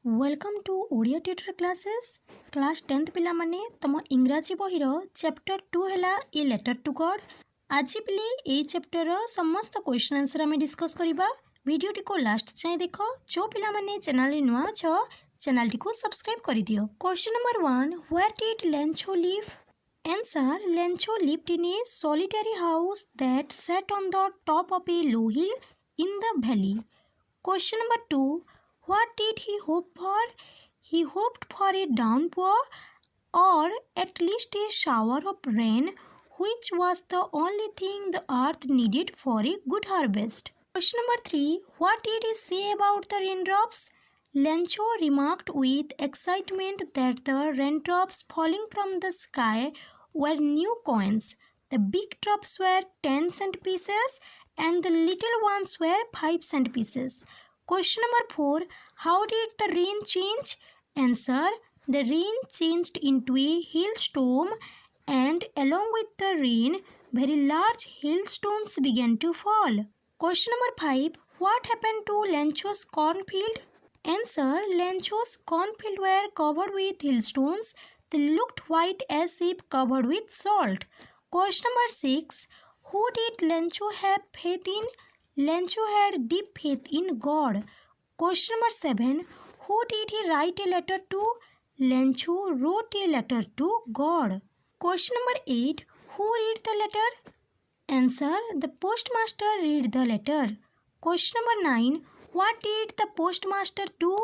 Welcome to Odia tutor classes class 10th पिला माने तम इंग्राजी बहिर चैप्टर 2 हैला ए लेटर टू गॉड। आज पिले ए चैप्टर समस्त क्वेश्चन आंसर आमे डिस्कस करिबा। वीडियो टी को लास्ट चाहे देखो। जो पिला माने चैनल रे नुआ छ चैनल टी को सब्सक्राइब करि दियो। Question number 1, where did Lencho live? Answer, Lencho lived in a solitary house that sat on the top of a low hill in the valley. Question number 2, what did he hope for? He hoped for a downpour or at least a shower of rain, which was the only thing the earth needed for a good harvest. Question number 3, what did he say about the raindrops? Lencho remarked with excitement that the raindrops falling from the sky were new coins. The big drops were 10 cent pieces and the little ones were 5 cent pieces. Question number 4, how did the rain change? Answer, the rain changed into a hailstorm and along with the rain, very large hailstones began to fall. Question number 5, what happened to Lencho's cornfield? Answer, Lencho's cornfield were covered with hailstones. They looked white as if covered with salt. Question number 6, who did Lencho have faith in? Lencho had deep faith in God. Question number 7, who did he write a letter to? Lencho wrote a letter to God. Question number 8, who read the letter? Answer, the postmaster read the letter. Question number 9, what did the postmaster do?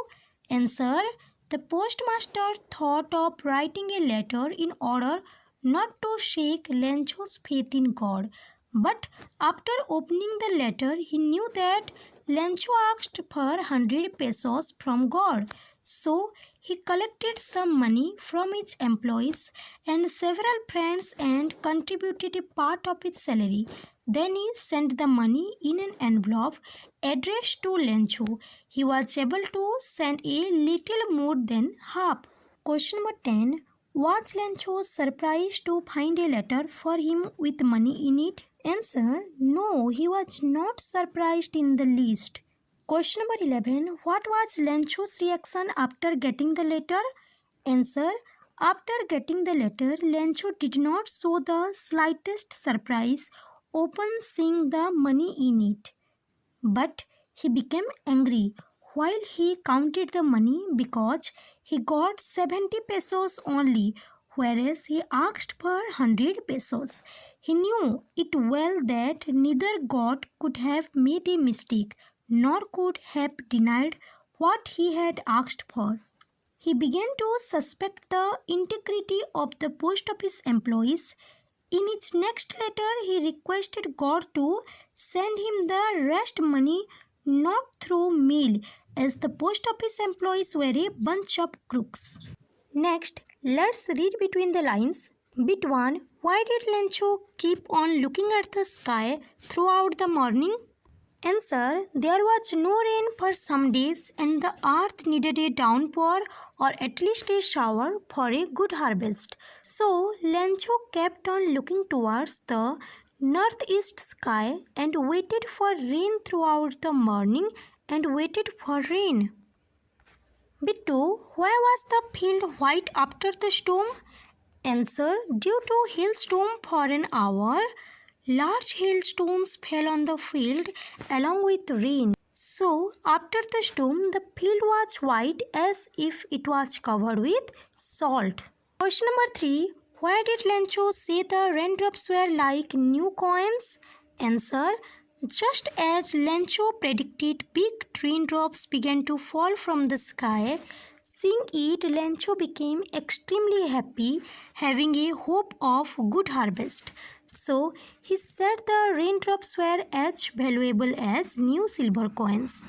Answer, the postmaster thought of writing a letter in order not to shake Lencho's faith in God. But after opening the letter, he knew that Lencho asked for 100 pesos from God. So he collected some money from his employees and several friends and contributed a part of his salary. Then he sent the money in an envelope addressed to Lencho. He was able to send a little more than half. Question number 10. Was Lencho surprised to find a letter for him with money in it? Answer, no, he was not surprised in the least. Question number 11. What was Lencho's reaction after getting the letter? Answer, after getting the letter, Lencho did not show the slightest surprise upon seeing the money in it. But he became angry while he counted the money because he got 70 pesos only, whereas he asked for 100 pesos. He knew it well that neither God could have made a mistake nor could have denied what he had asked for. He began to suspect the integrity of the post office employees. In his next letter, he requested God to send him the rest money not through mail, as the post office employees were a bunch of crooks. Next, let's read between the lines. Bit 1. Why did Lencho keep on looking at the sky throughout the morning? Answer, there was no rain for some days and the earth needed a downpour or at least a shower for a good harvest. So, Lencho kept on looking towards the northeast sky and waited for rain throughout the morning and waited for rain. Bit 2. Why was the field white after the storm? Answer, due to hailstorm for an hour, large hailstones fell on the field along with rain. So, after the storm, the field was white as if it was covered with salt. Question number 3. Why did Lencho say the raindrops were like new coins? Answer, just as Lencho predicted, big raindrops began to fall from the sky. Seeing it, Lencho became extremely happy, having a hope of good harvest. So, he said the raindrops were as valuable as new silver coins.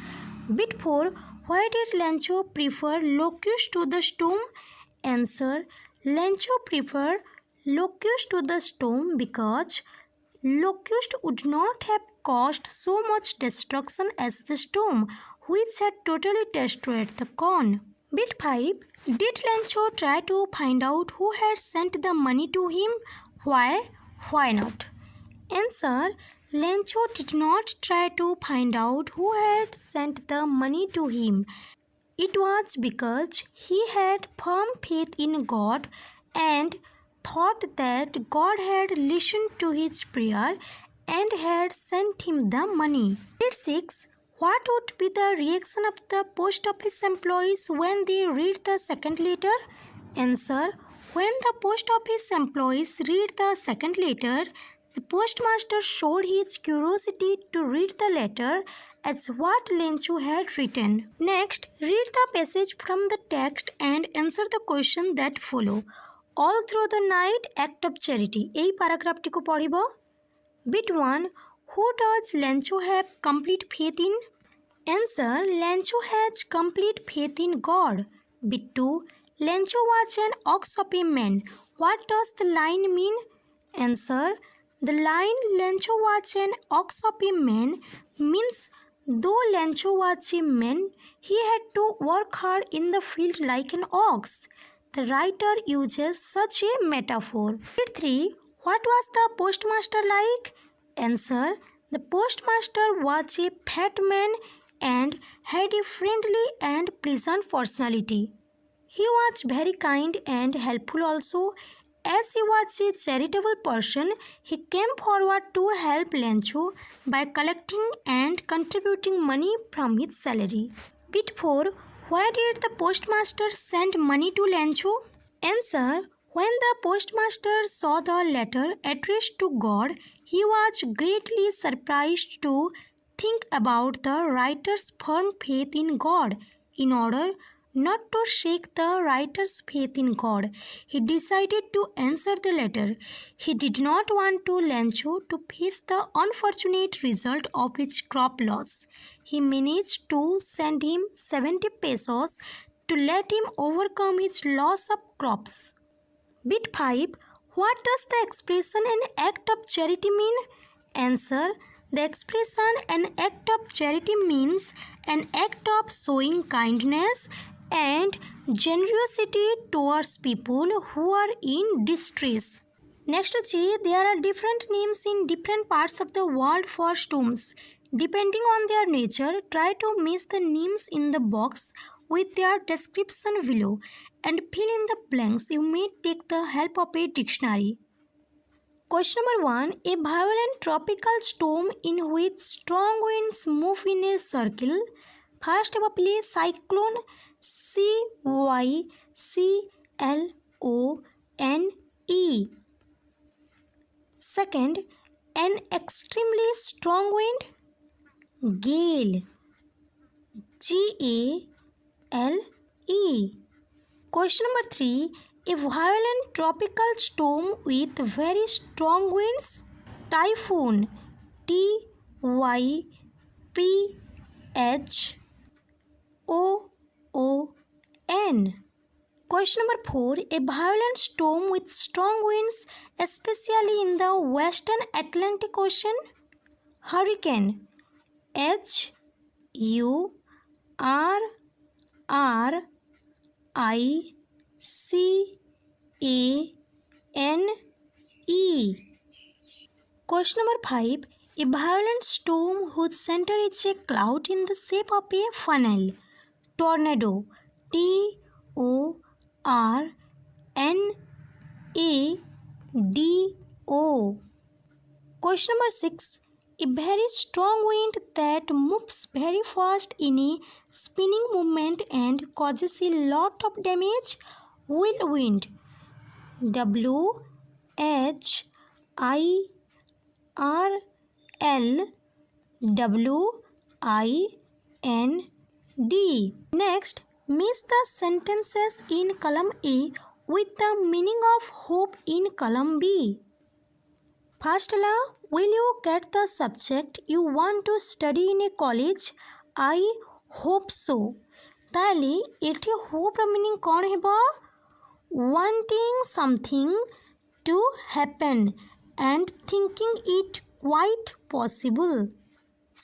Bit 4. Why did Lencho prefer locust to the storm? Answer, Lencho preferred locust to the storm because locust would not have caused so much destruction as the storm, which had totally destroyed the corn. Bit 5. Did Lencho try to find out who had sent the money to him? Why? Why not? Answer, Lencho did not try to find out who had sent the money to him. It was because he had firm faith in God and thought that God had listened to his prayer and had sent him the money. Grade 6. What would be the reaction of the post office employees when they read the second letter? Answer. When the post office employees read the second letter, the postmaster showed his curiosity to read the letter as what Lenchu had written. Next, read the passage from the text and answer the question that follow. All through the night, act of charity. এই প্যারাগ্রাফটিকে পড়িব। Bit 1. Who does Lenchu have complete faith in? Answer. Lenchu has complete faith in God. Bit 2. Lenchu was an ox-shopping man. What does the line mean? Answer. The line Lenchu was an ox-shopping man means though Lenchu was a man, he had to work hard in the field like an ox. The writer uses such a metaphor. Bit 3. What was the postmaster like? Answer. The postmaster was a fat man and had a friendly and pleasant personality. He was very kind and helpful also. As he was a charitable person, he came forward to help Lenchu by collecting and contributing money from his salary. Bit 4. Why did the postmaster send money to Lenchu? Answer. When the postmaster saw the letter addressed to God, he was greatly surprised to think about the writer's firm faith in God. In order not to shake the writer's faith in God, he decided to answer the letter. He did not want to Lenchu to face the unfortunate result of his crop loss. He managed to send him 70 pesos to let him overcome his loss of crops. Bit 5. What does the expression an act of charity mean? Answer. The expression an act of charity means an act of showing kindness and generosity towards people who are in distress. Next, there are different names in different parts of the world for storms. Depending on their nature, try to match the names in the box with their description below and fill in the blanks. You may take the help of a dictionary. Question number 1. A violent tropical storm in which strong winds move in a circle. First, we cyclone CYCLONE. Second, an extremely strong wind. Gale. GALE. Question number 3. A violent tropical storm with very strong winds. Typhoon. TYPHOON. Question number 4. A violent storm with strong winds, especially in the western Atlantic Ocean. Hurricane. HURRICANE. Question number 5. A violent storm whose center is a cloud in the shape of a funnel. Tornado. TORNADO. Question number 6. A very strong wind that moves very fast in a spinning movement and causes a lot of damage. Whirlwind. WHIRLWIND. Next, match the sentences in column A with the meaning of hope in column B. First, will you get the subject you want to study in a college? I hope so. তাহলে এটি hope meaning কোন ହେବ? Wanting something to happen and thinking it quite possible.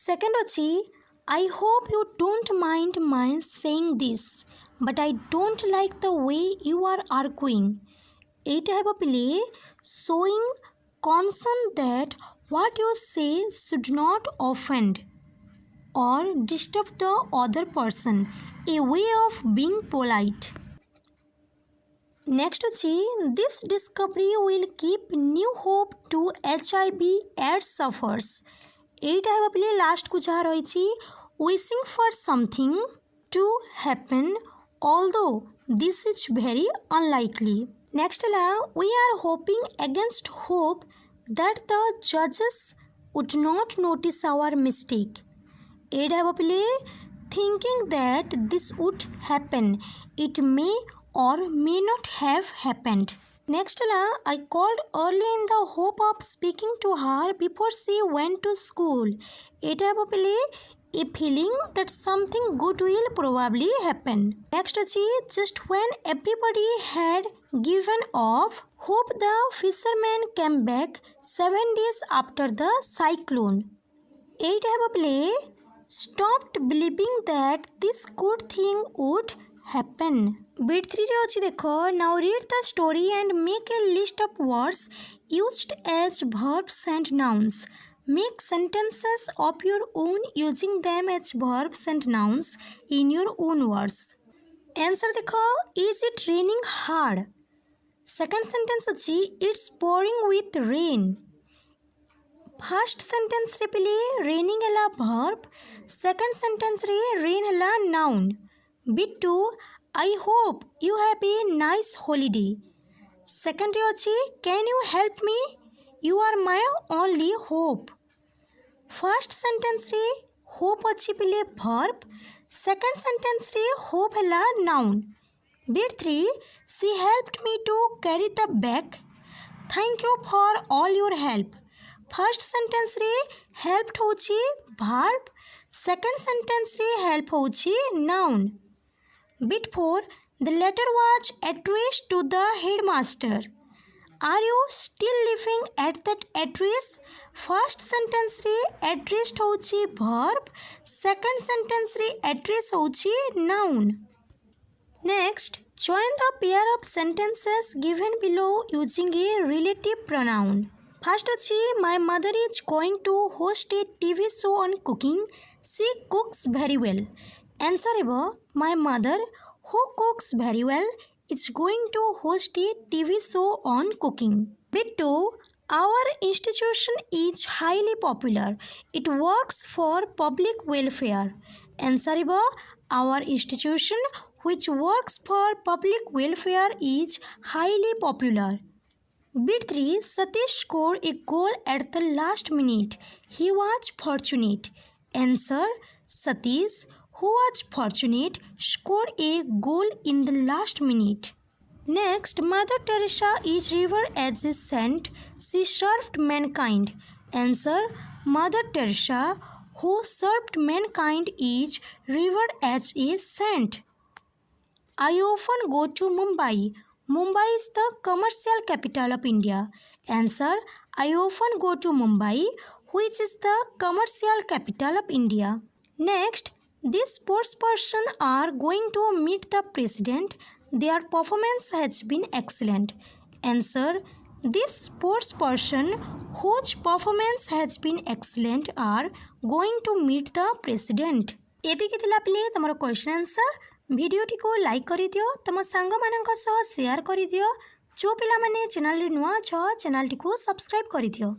Second ଅଛି, I hope you don't mind my saying this, but I don't like the way you are arguing. এইটা ହେବ পিলে showing concern that what you say should not offend or disturb the other person. a way of being polite. Next ଅଛି this discovery will keep new hope to HIV AIDS sufferers. ଏଇଟା ହେବା ପିଲେ ଲାଷ୍ଟକୁ ଯାହା ରହିଛି wishing for something to happen although this is very unlikely. Next ହେଲା we are hoping against hope that the judges would not notice our mistake. ଏଇଟା ହେବ ପିଲେ thinking that this would happen. It may or may not have happened. Next ହେଲା I called early in the hope of speaking to her before she went to school. ଏଇଟା ହେବ ପିଲେ a feeling that something good will probably happen. Next ଅଛି just when everybody had given up hope the fisherman came back 7 days after the cyclone. ଏଇଟା ହେବ ପିଲେ stopped believing that this good thing would happen. Bit 3 ରେ ଅଛି ଦେଖ now read the story and make a list of words used as verbs and nouns. Make sentences of your own using them as verbs and nouns in your own words. Answer देखो is it raining hard? Second sentence अछि it's pouring with rain. First sentence रे पिले raining हला verb, second sentence रे rain हला noun. Bit 2 I hope you have a nice holiday. Second रे अछि can you help me? You are my only hope. First sentence रे hope अछि पिले verb, second sentence रे hope हला noun. Bit 3 she helped me to carry the bag. Thank you for all your help. First sentence रे helped होछि verb, second sentence रे help होछि noun. Bit 4 the letter was addressed to the headmaster. Are you still living at that address? First sentence रे addressed होछि verb, second sentence रे address होछि noun. Next, join the pair of sentences given below using a relative pronoun. First अछि my mother is going to host a TV show on cooking. She cooks very well. Answer ହେବ my mother who cooks very well is going to host a TV show on cooking. Bit 2 our institution is highly popular. It works for public welfare. Answer ହେବ our institution which works for public welfare is highly popular. Bit 3 Satish scored a goal at the last minute. He was fortunate. Answer Satish who was fortunate scored a goal in the last minute. Next, Mother Teresa is revered as a saint. She served mankind. Answer Mother Teresa who served mankind is revered as a saint. I often go to Mumbai. Mumbai is the commercial capital of India. Answer I often go to Mumbai which is the commercial capital of India. Next, these sportspersons are going to meet the president. Their performance has been excellent. Answer this sportsperson whose performance has been excellent are going to meet the president. एतिକି ଥିଲା ପିଲେ ତମର question answer. भिडियोटी को like कर दियो, तम सांग मानक सह शेयर कर दियो. जो पिला माने चैनल नुआ छ चैनल टी को सब्सक्राइब कर दियो.